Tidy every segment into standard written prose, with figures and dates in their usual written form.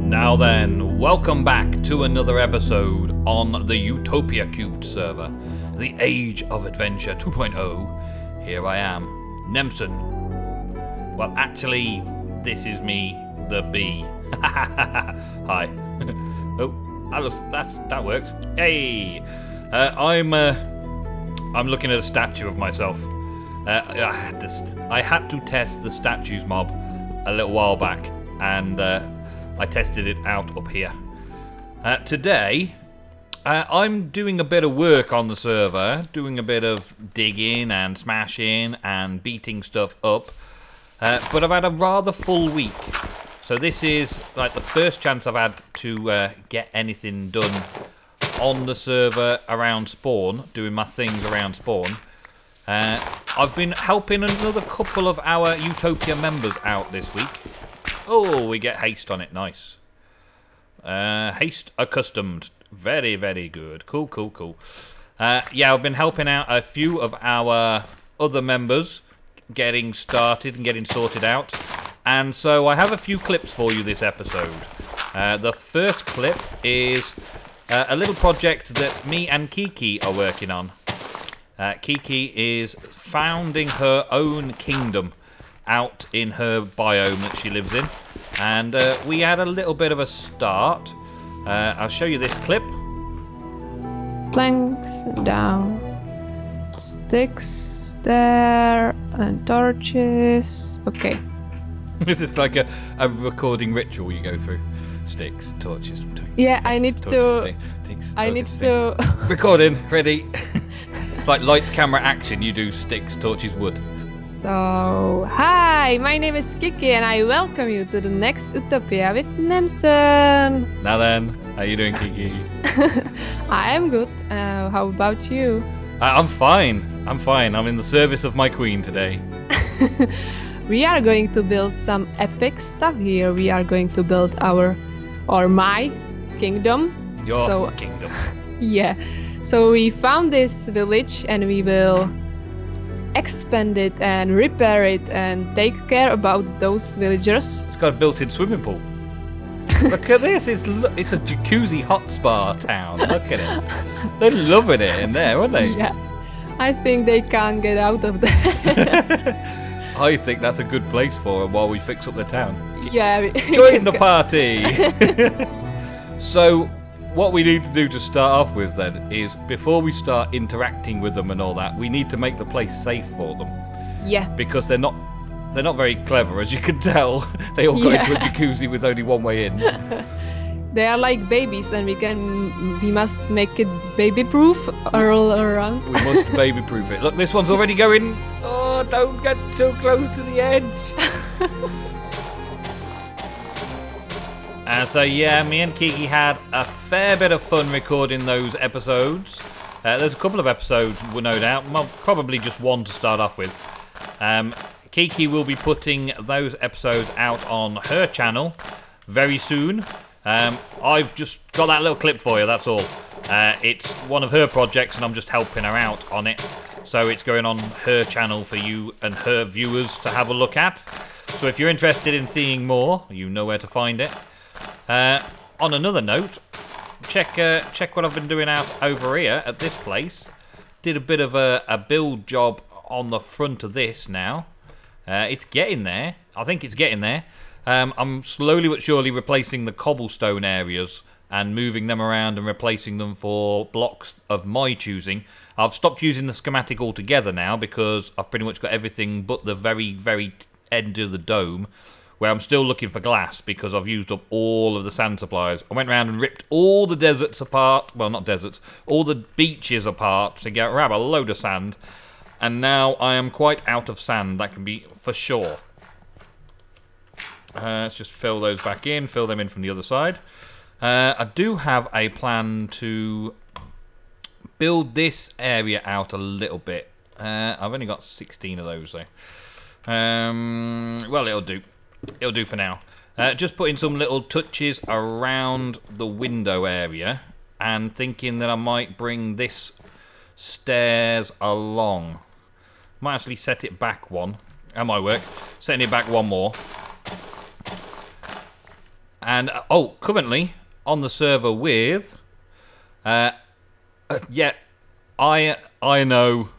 Now then, welcome back to another episode on the Utopia³ server, the Age of Adventure 2.0. Here I am, Nemsun. Well, actually, this is me, the bee. Hi. Oh, that works. Hey, I'm looking at a statue of myself. I had to test the statues mob a little while back, and I tested it out up here. Today, I'm doing a bit of work on the server, doing a bit of digging and smashing and beating stuff up, but I've had a rather full week. So this is like the first chance I've had to get anything done on the server around spawn, doing my things around spawn. I've been helping another couple of our Utopia members out this week. Oh, we get haste on it. Nice. Haste accustomed. Very, very good. Cool, cool, cool. Yeah, I've been helping out a few of our other members getting started and getting sorted out. And so I have a few clips for you this episode. The first clip is a little project that me and Kiki are working on. Kiki is founding her own kingdom out in her biome that she lives in, and we had a little bit of a start. I'll show you this clip. Planks down, sticks there, and torches. Okay. This is like a recording ritual you go through. Sticks, torches. Yeah, I need to. I need to. Recording, ready. Like lights, camera, action. You do sticks, torches, wood. So, hi, my name is Kiki and I welcome you to the next Utopia with Nemsun. Now then, how you doing, Kiki? I am good. How about you? I'm fine. I'm fine. I'm in the service of my queen today. We are going to build some epic stuff here. We are going to build my kingdom. Your kingdom. Yeah. So we found this village and we will expand it and repair it and take care about those villagers. It's got a built-in swimming pool. Look at this, it's a jacuzzi hot spa town. Look at it. They're loving it in there, aren't they? Yeah. I think they can't get out of there. I think that's a good place for them while we fix up the town. Yeah. Join the party! So, what we need to do to start off with then is, before we start interacting with them and all that, we need to make the place safe for them. Yeah. Because they're not very clever, as you can tell. They all go into a jacuzzi with only one way in. They are like babies, and we must make it baby-proof all around. We must baby-proof it. Look, this one's already going. Oh, don't get too close to the edge. So yeah, me and Kiki had a fair bit of fun recording those episodes. There's a couple of episodes, no doubt, probably just one to start off with. Kiki will be putting those episodes out on her channel very soon. I've just got that little clip for you, that's all. It's one of her projects and I'm just helping her out on it. So it's going on her channel for you and her viewers to have a look at. So if you're interested in seeing more, you know where to find it. On another note, check what I've been doing out over here at this place. Did a bit of a build job on the front of this now. It's getting there. I think it's getting there. I'm slowly but surely replacing the cobblestone areas and moving them around and replacing them for blocks of my choosing. I've stopped using the schematic altogether now because I've pretty much got everything but the very, very end of the dome, where I'm still looking for glass because I've used up all of the sand supplies. I went around and ripped all the deserts apart. Well, not deserts. All the beaches apart to grab a load of sand. And now I am quite out of sand. That can be for sure. Let's just fill those back in. Fill them in from the other side. I do have a plan to build this area out a little bit. I've only got 16 of those though. Well, it'll do. It'll do for now. Just putting some little touches around the window area and thinking that I might bring this stairs along. Might actually set it back one. That might work. Setting it back one more. And currently on the server with, yeah, I know,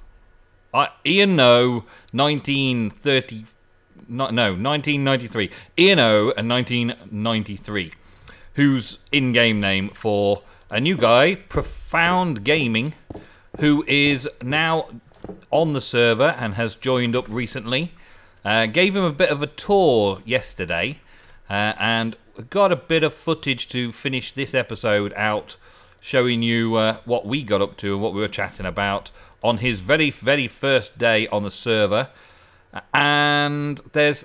Ian No 1930, no 1993, Ian O and 1993, whose in-game name for a new guy, Profound Gaming, who is now on the server and has joined up recently. Gave him a bit of a tour yesterday, and got a bit of footage to finish this episode out, showing you what we got up to and what we were chatting about on his very, very first day on the server. And there's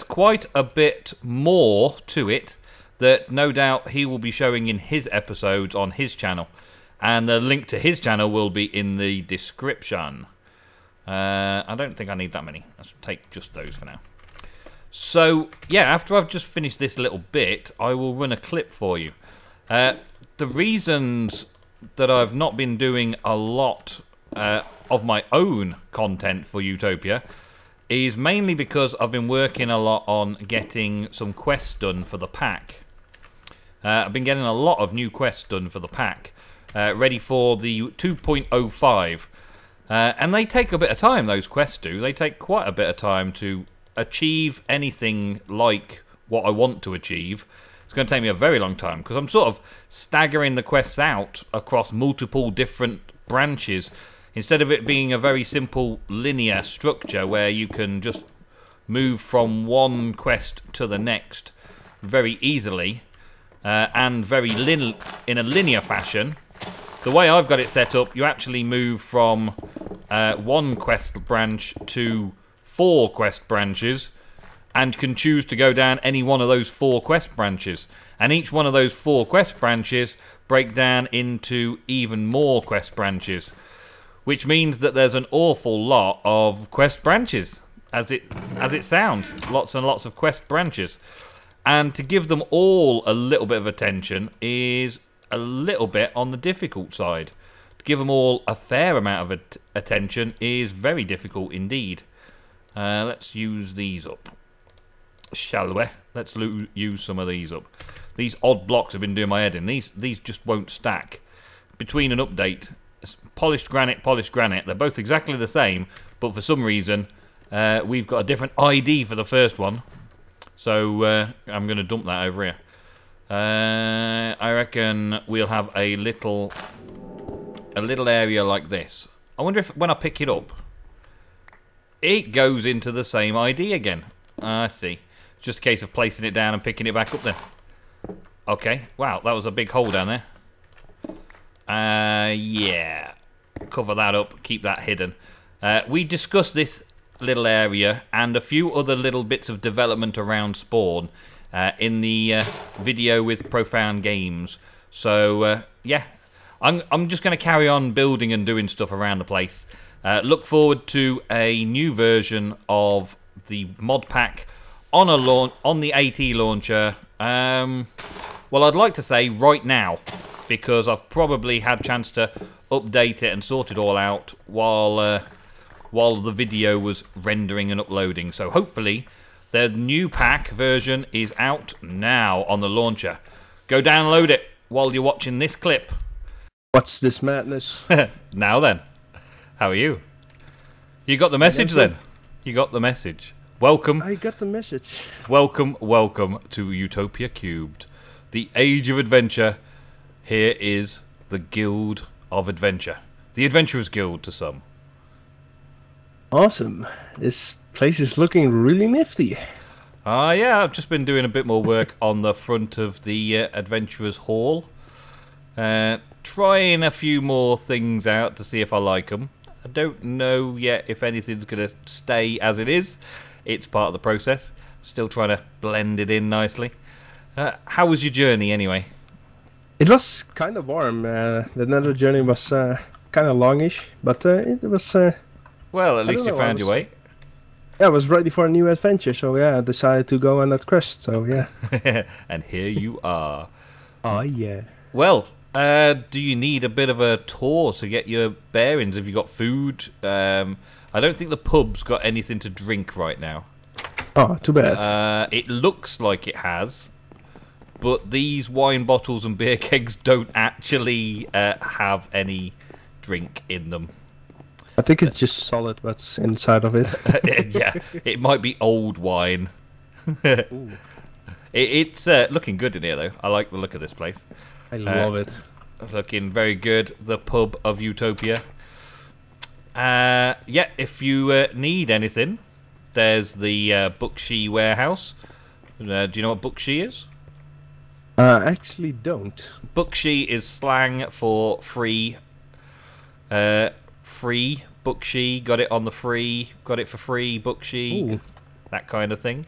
quite a bit more to it that no doubt he will be showing in his episodes on his channel. And the link to his channel will be in the description. I don't think I need that many. Let's take just those for now. So, yeah, after I've just finished this little bit, I will run a clip for you. The reasons that I've not been doing a lot of my own content for Utopia is mainly because I've been working a lot on getting some quests done for the pack. I've been getting a lot of new quests done for the pack, ready for the 2.05. And they take a bit of time, those quests do. They take quite a bit of time to achieve anything like what I want to achieve. It's going to take me a very long time, because I'm sort of staggering the quests out across multiple different branches, instead of it being a very simple linear structure where you can just move from one quest to the next very easily, and very in a linear fashion. The way I've got it set up, you actually move from one quest branch to 4 quest branches, and can choose to go down any one of those 4 quest branches. And each one of those 4 quest branches break down into even more quest branches, which means that there's an awful lot of quest branches, as it sounds. Lots and lots of quest branches. And to give them all a little bit of attention is a little bit on the difficult side. To give them all a fair amount of attention is very difficult indeed. Let's use these up, shall we? Let's use some of these up. These odd blocks have been doing my head in. These just won't stack. Between an update, polished granite, they're both exactly the same, but for some reason we've got a different ID for the first one. So I'm going to dump that over here. I reckon we'll have a little area like this. I wonder if when I pick it up, it goes into the same ID again. I see. It's just a case of placing it down and picking it back up then. Okay. Wow, that was a big hole down there. Yeah. Cover that up. Keep that hidden. We discussed this little area and a few other little bits of development around spawn in the video with Profound Games. So yeah, I'm just going to carry on building and doing stuff around the place. Look forward to a new version of the Modpack on the ATLauncher. Well, I'd like to say right now, because I've probably had a chance to update it and sort it all out while the video was rendering and uploading. So hopefully the new pack version is out now on the launcher. Go download it while you're watching this clip. What's this madness? Now then, how are you? You got the message then? You got the message. Welcome. I got the message. Welcome to Utopia³, the Age of Adventure. Here is the Guild of Adventure. The Adventurers Guild to some. Awesome. This place is looking really nifty. Yeah, I've just been doing a bit more work on the front of the Adventurers Hall. Trying a few more things out to see if I like them. I don't know yet if anything's going to stay as it is. It's part of the process. Still trying to blend it in nicely. How was your journey anyway? It was kind of warm. The nether journey was kind of longish, but it was... well, at least you found your way. Yeah, I was ready for a new adventure, so yeah, I decided to go on that quest, so yeah. And here you are. Oh, yeah. Well, do you need a bit of a tour to get your bearings? Have you got food? I don't think the pub's got anything to drink right now. Oh, too bad. It looks like it has. but these wine bottles and beer kegs don't actually have any drink in them. I think it's just solid what's inside of it. Yeah, it might be old wine. It's looking good in here, though. I like the look of this place. I love it. Looking very good. The pub of Utopia. Yeah, if you need anything, there's the Bookshe warehouse. Do you know what Bookshe is? Actually don't. Bookshe is slang for free. Free Bookshe, got it on the free, got it for free Bookshe, that kind of thing.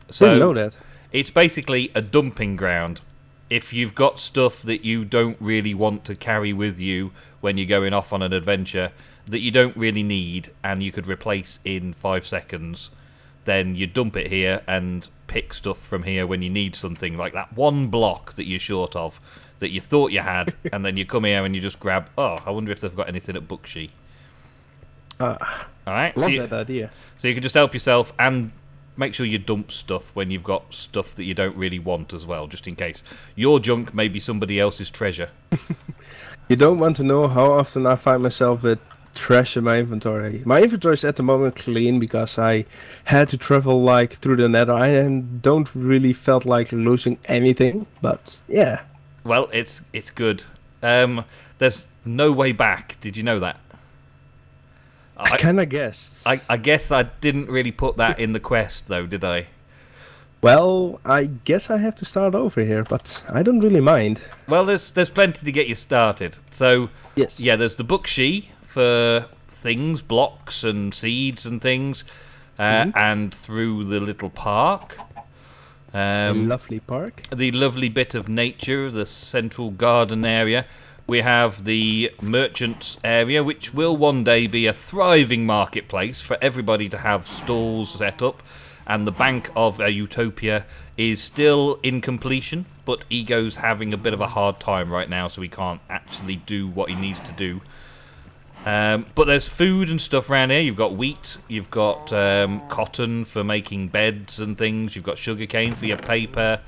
So Didn't know that. It's basically a dumping ground. If you've got stuff that you don't really want to carry with you when you're going off on an adventure, that you don't really need and you could replace in 5 seconds, then you dump it here and pick stuff from here when you need something, like that one block that you're short of, that you thought you had, and then you come here and you just grab, oh, I wonder if they've got anything at Bookshe. Alright, love that idea. So you can just help yourself and make sure you dump stuff when you've got stuff that you don't really want as well, just in case. Your junk may be somebody else's treasure. You don't want to know how often I find myself with trash in my inventory. My inventory is at the moment clean because I had to travel like through the nether and don't really felt like losing anything, but yeah. Well, it's good. There's no way back. Did you know that? I kind of guessed. I guess I didn't really put that in the quest, though, did I? Well, I guess I have to start over here, but I don't really mind. Well, there's plenty to get you started. So, yes. Yeah, there's the Bookshe for things, blocks and seeds and things, and through the little park. A lovely park. The lovely bit of nature, the central garden area. We have the merchants area, which will one day be a thriving marketplace for everybody to have stalls set up. And the Bank of Utopia is still in completion, but Ego's having a bit of a hard time right now, so he can't actually do what he needs to do. But there's food and stuff around here. You've got wheat, you've got cotton for making beds and things, you've got sugarcane for your paper.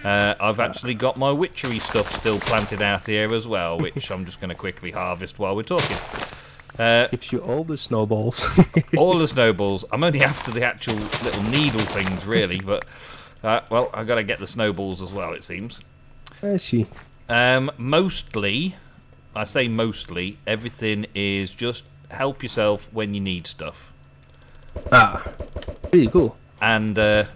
I've actually got my witchery stuff still planted out here as well, which I'm just going to quickly harvest while we're talking. Gives you all the snowballs. All the snowballs. I'm only after the actual little needle things, really, but well, I've got to get the snowballs as well, it seems. I see. Mostly, I say mostly, everything is just help yourself when you need stuff. Pretty cool. And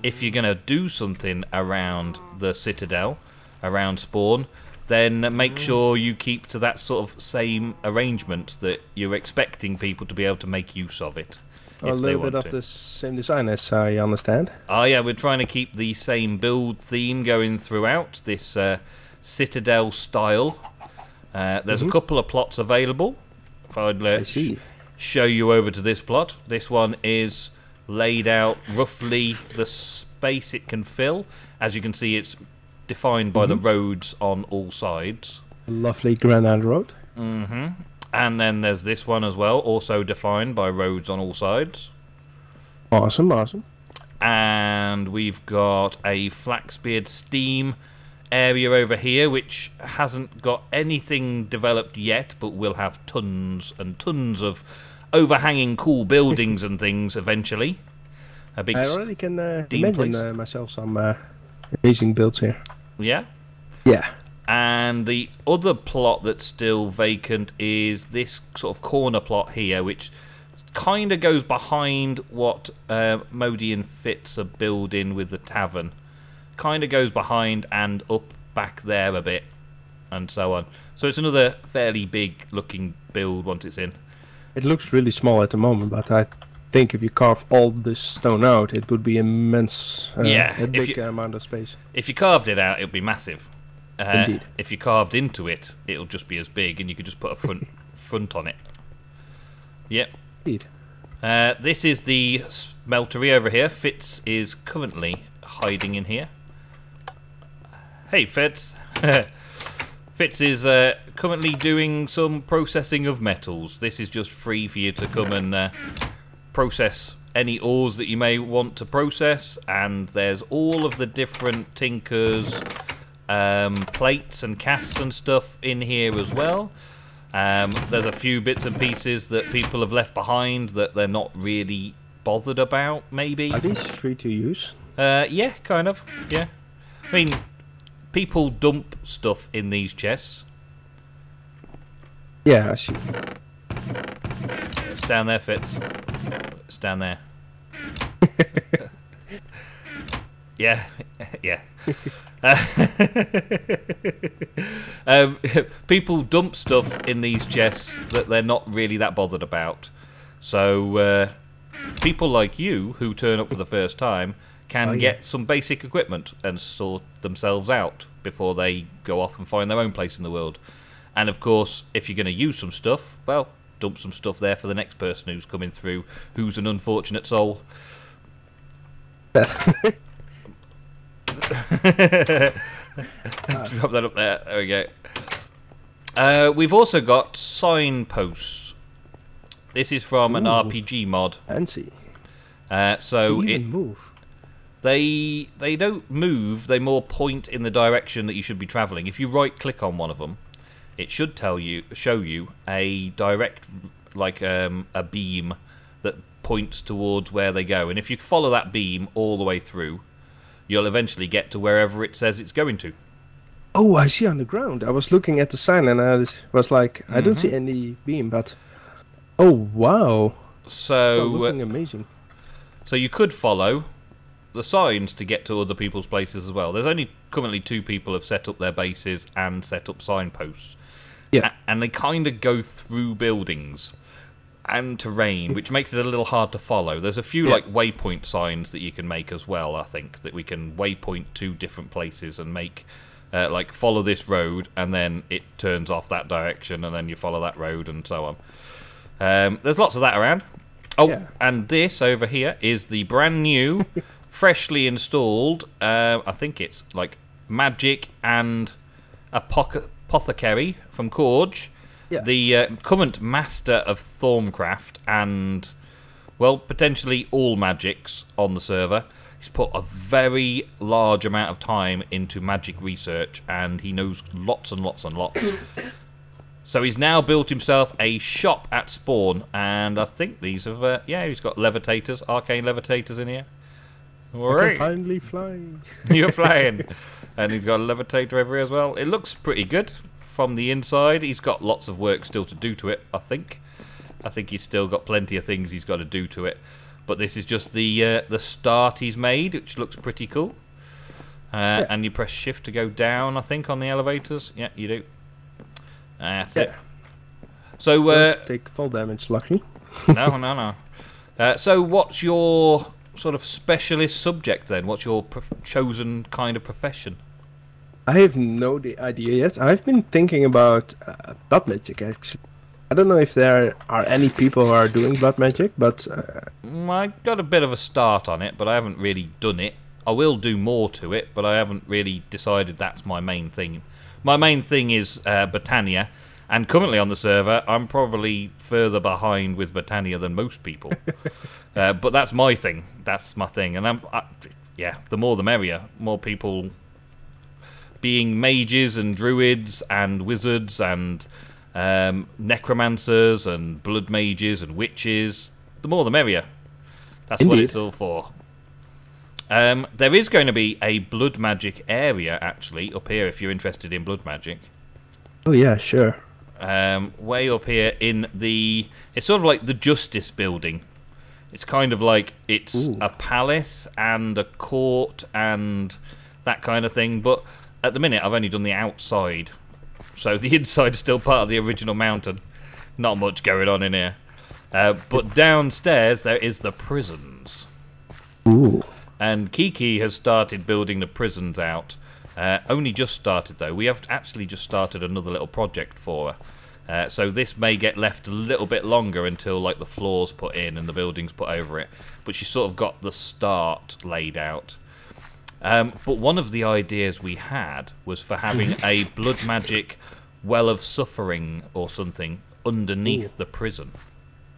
if you're going to do something around the Citadel, around spawn, then make sure you keep to that sort of same arrangement that you're expecting people to be able to make use of it. A little bit of the same design, as I understand. Oh yeah, we're trying to keep the same build theme going throughout this Citadel style. There's a couple of plots available. If I'd show you over to this plot. This one is laid out roughly the space it can fill. As you can see, it's defined by the roads on all sides. Lovely granite road. And then there's this one as well, also defined by roads on all sides. Awesome, awesome. And we've got a Flaxbeard Steam area over here, which hasn't got anything developed yet, but will have tons and tons of overhanging cool buildings and things eventually. A big I already can imagine myself some amazing builds here. Yeah? Yeah. And the other plot that's still vacant is this sort of corner plot here, which kind of goes behind what Modi and Fitz are building with the tavern. Kind of goes behind and up back there a bit, and so on. So it's another fairly big looking build once it's in. It looks really small at the moment, but I think if you carve all this stone out, it would be immense. A big amount of space. If you carved it out, it would be massive. Indeed. If you carved into it, it'll just be as big, and you could just put a front on it. Yep. Indeed. This is the smeltery over here. Fitz is currently hiding in here. Hey, Fitz. Fitz is currently doing some processing of metals. This is just free for you to come and process any ores that you may want to process, and there's all of the different tinkers, plates and casts and stuff in here as well. There's a few bits and pieces that people have left behind that they're not really bothered about, maybe. Are these free to use? Yeah, kind of, yeah. I mean, people dump stuff in these chests. Yeah, I see. It's down there, Fitz. It's down there. Yeah, yeah. People dump stuff in these chests that they're not really that bothered about. So, people like you, who turn up for the first time, can get some basic equipment and sort themselves out before they go off and find their own place in the world. And of course, if you're going to use some stuff, well, dump some stuff there for the next person who's coming through, who's an unfortunate soul. Drop that up there. There we go. We've also got signposts. This is from an RPG mod. Fancy. So they even move. They don't move. They more point in the direction that you should be traveling. If you right-click on one of them, it should show you a direct, like a beam that points towards where they go. And if you follow that beam all the way through, you'll eventually get to wherever it says it's going to. Oh, I see on the ground. I was looking at the sign and I was like, I don't see any beam, but... Oh, wow. So, looking amazing. So you could follow the signs to get to other people's places as well. There's only currently 2 people have set up their bases and set up signposts. Yeah. And they kind of go through buildings and terrain, which makes it a little hard to follow. There's a few like waypoint signs that you can make as well, I think, that we can waypoint to different places and make like follow this road and then it turns off that direction and then you follow that road and so on. There's lots of that around. Oh, and this over here is the brand new, freshly installed, I think it's like magic and apothecary from Corge. Yeah. The current master of Thorncraft and, well, potentially all magics on the server. He's put a very large amount of time into magic research and he knows lots and lots and lots. So he's now built himself a shop at spawn, and I think these have, yeah, he's got levitators, arcane levitators in here. I can finally fly. You're flying. And he's got a levitator over here as well. It looks pretty good from the inside. He's got lots of work still to do to it, I think. I think he's still got plenty of things he's got to do to it. But this is just the start he's made, which looks pretty cool. And you press shift to go down, I think, on the elevators. Yeah, you do. That's it. So take full damage, lucky. No. So what's your sort of specialist subject then? What's your chosen kind of profession? I have no idea yet. I've been thinking about blood magic actually. I don't know if there are any people who are doing blood magic, but I got a bit of a start on it, but I haven't really done it. I will do more to it, but I haven't really decided that's my main thing. My main thing is Botania, and currently on the server, I'm probably further behind with Botania than most people. But that's my thing. That's my thing. And yeah, the more the merrier. More people being mages and druids and wizards and necromancers and blood mages and witches. The more the merrier. That's Indeed. What it's all for. There is going to be a blood magic area, actually, up here if you're interested in blood magic. Oh, yeah, sure. Way up here in the... It's sort of like the Justice building. It's kind of like it's a palace and a court and that kind of thing. But at the minute, I've only done the outside. So the inside is still part of the original mountain. Not much going on in here. But downstairs, there is the prisons. Ooh. And Kiki has started building the prisons out. Only just started, though. We have actually just started another little project for her. So this may get left a little bit longer until like the floors put in and the buildings put over it. But she's sort of got the start laid out. But one of the ideas we had was for having a blood magic well of suffering or something underneath the prison.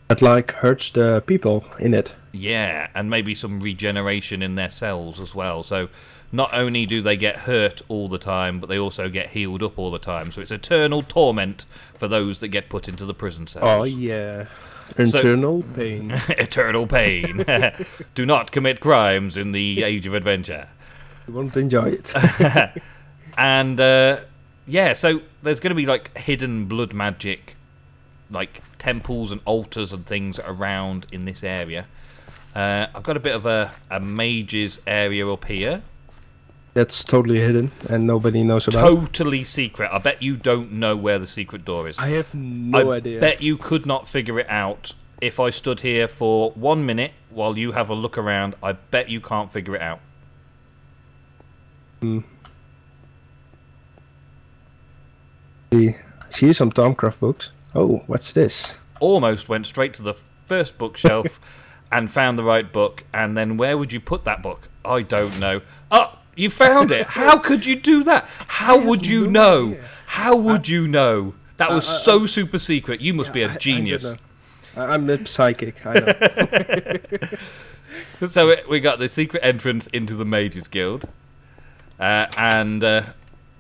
that like hurts the people in it. Yeah, and maybe some regeneration in their cells as well. So not only do they get hurt all the time, but they also get healed up all the time. So it's eternal torment for those that get put into the prison cells. Oh yeah, eternal pain. Eternal pain. Do not commit crimes in the Age of Adventure. You won't enjoy it. And yeah, so there's going to be like hidden blood magic, like temples and altars and things around in this area. I've got a bit of a mage's area up here. That's totally hidden and nobody knows about. Totally secret. I bet you don't know where the secret door is. I have no idea. I bet you could not figure it out if I stood here for 1 minute while you have a look around. I bet you can't figure it out. See some Thaumcraft books. Oh, what's this? Almost went straight to the first bookshelf and found the right book. And then where would you put that book? I don't know. Oh, you found it. How could you do that? How would you know? How would you know? That was so super secret. You must be a genius. I'm a psychic. I know. So we got the secret entrance into the Mages Guild. And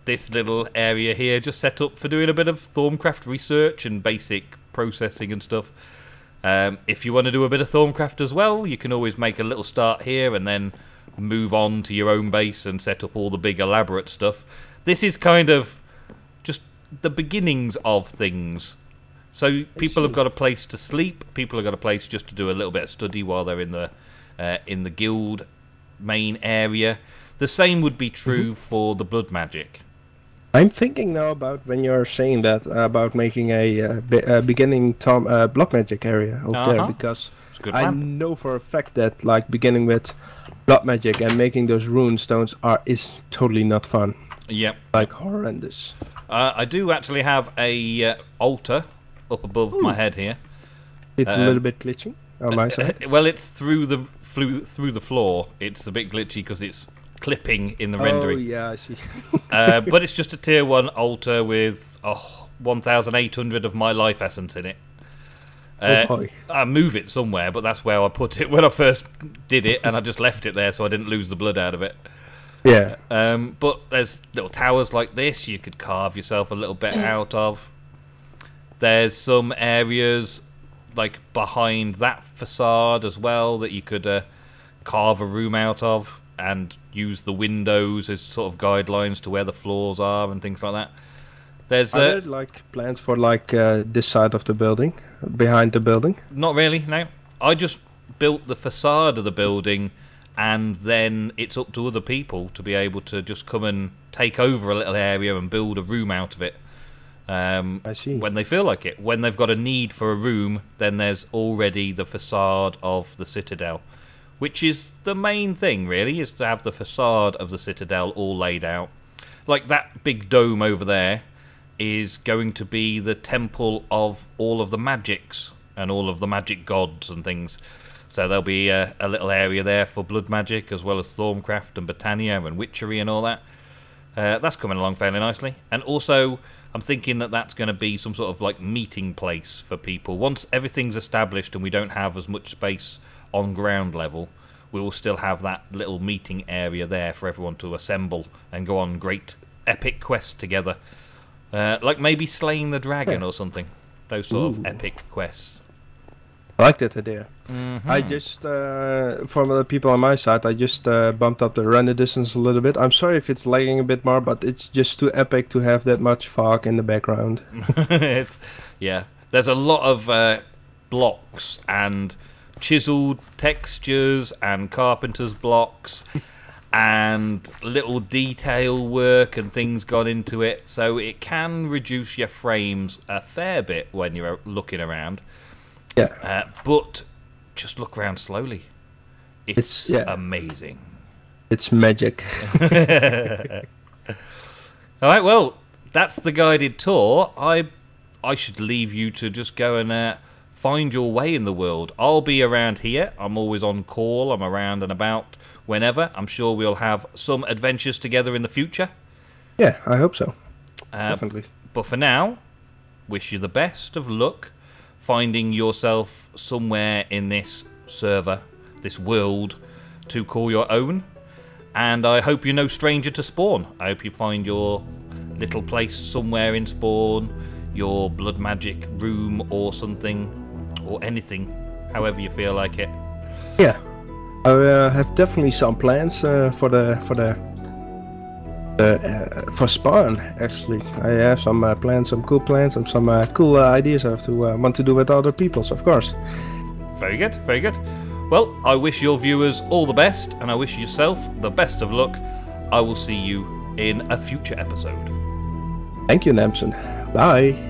this little area here just set up for doing a bit of Thaumcraft research and basic processing and stuff. If you want to do a bit of Thaumcraft as well, you can always make a little start here and then move on to your own base and set up all the big elaborate stuff. This is kind of just the beginnings of things. So people have got a place to sleep, people have got a place just to do a little bit of study while they're in the guild main area. The same would be true for the blood magic. I'm thinking now about when you're saying that about making a beginning blood magic area over there, because I know for a fact that like beginning with blood magic and making those rune stones is totally not fun. Yep. Like horrendous. I do actually have a altar up above my head here. It's a little bit glitching on my side. Well, it's through the floor. It's a bit glitchy because it's clipping in the rendering. Oh yeah, I see. But it's just a tier 1 altar with 1,800 of my life essence in it. I move it somewhere, but that's where I put it when I first did it, and I just left it there so I didn't lose the blood out of it. Yeah. But there's little towers like this you could carve yourself a little bit out of. There's some areas like behind that facade as well that you could carve a room out of and use the windows as sort of guidelines to where the floors are and things like that. There's are there like plans for like this side of the building, behind the building? Not really, no. I just built the facade of the building, and then it's up to other people to be able to just come and take over a little area and build a room out of it. I see. When they feel like it. When they've got a need for a room, then there's already the facade of the Citadel, which is the main thing, really, is to have the facade of the Citadel all laid out. Like that big dome over there is going to be the temple of all of the magics and all of the magic gods and things. So there'll be a little area there for blood magic, as well as Thaumcraft and Botania and witchery and all that. That's coming along fairly nicely. And also, I'm thinking that that's going to be some sort of like meeting place for people. Once everything's established and we don't have as much space on ground level, we will still have that little meeting area there for everyone to assemble and go on great epic quests together. Like maybe slaying the dragon or something. Those sort of epic quests. I like that idea. I just, for the people on my side, I just bumped up the render distance a little bit. I'm sorry if it's lagging a bit more, but it's just too epic to have that much fog in the background. Yeah, there's a lot of blocks and chiseled textures and carpenter's blocks and little detail work and things gone into it, so it can reduce your frames a fair bit when you're looking around. Yeah. But just look around slowly. It's amazing. It's magic. Alright, well, that's the guided tour. I should leave you to just go and find your way in the world. I'll be around here. I'm always on call. I'm around and about whenever. I'm sure we'll have some adventures together in the future. Yeah, I hope so. Definitely. But for now, wish you the best of luck finding yourself somewhere in this server, this world, to call your own. And I hope you're no stranger to Spawn. I hope you find your little place somewhere in Spawn, your blood magic room or something, or anything, however you feel like it. Yeah, I have definitely some plans for Spawn. Actually, I have some plans, some cool plans, and some cool ideas I have to want to do with other people's, of course. Very good, very good. Well, I wish your viewers all the best, and I wish yourself the best of luck. I will see you in a future episode. Thank you, Nemsun. Bye.